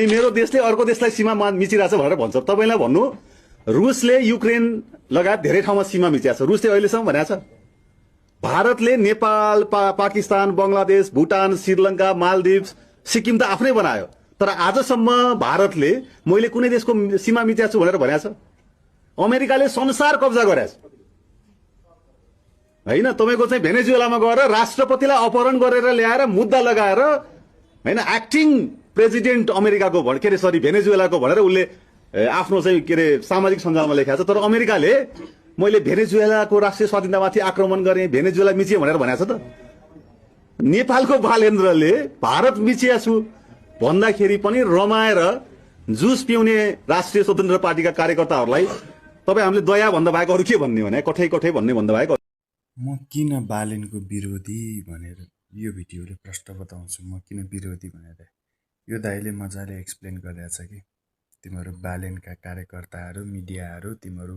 मेरो देशले अर्को देशलाई सीमा मिचिरहेछ भनेर भन्छ। तपाईँलाई भन्नु, रुसले युक्रेन लगायत धेरै ठाउँमा सीमा मिचिरहेछ। रुसले अहिलेसम्म भनेको छ भारतले नेपाल, पाकिस्तान, बङ्गलादेश, भुटान, श्रीलङ्का, मालदिप्स, सिक्किम त आफ्नै बनायो, तर आजसम्म भारतले मैले कुनै देशको सीमा मिचिएको छु भनेर भनेको छ। अमेरिकाले संसार कब्जा गरेछ हैन। तपाईको चाहिँ भेनेजुएलामा गएर राष्ट्रपतिलाई अपहरण गरेर ल्याएर मुद्दा लगाएर हैन, एक्टिङ प्रेसिडेन्ट अमेरिकाको के अरे सरी भेनेजुएलाको भनेर उसले आफ्नो चाहिँ के अरे सामाजिक सञ्जालमा लेखेको छ। तर अमेरिकाले मैले भेनेजुएलाको राष्ट्रिय स्वाधीनतामाथि आक्रमण गरेँ, भेनेजुएला मिचिए भनेर भनेको छ त। नेपालको बालेन्द्रले भारत मिचिया छु भन्दाखेरि पनि रमाएर जुस पिउने राष्ट्रिय स्वतन्त्र पार्टीका कार्यकर्ताहरूलाई तपाईँ हामीले दया भन्दा बाहेक अरू के भन्ने भने कठै कठै भन्ने भन्दा बाहेक म किन बालेनको विरोधी भनेर यो भिडियोले प्रश्न बताउँछु। म किन विरोधी भनेर यो दाइले मजाले एक्सप्लेन गरिरहेछ कि तिमीहरू बालेनका कार्यकर्ताहरू, मिडियाहरू, तिमीहरू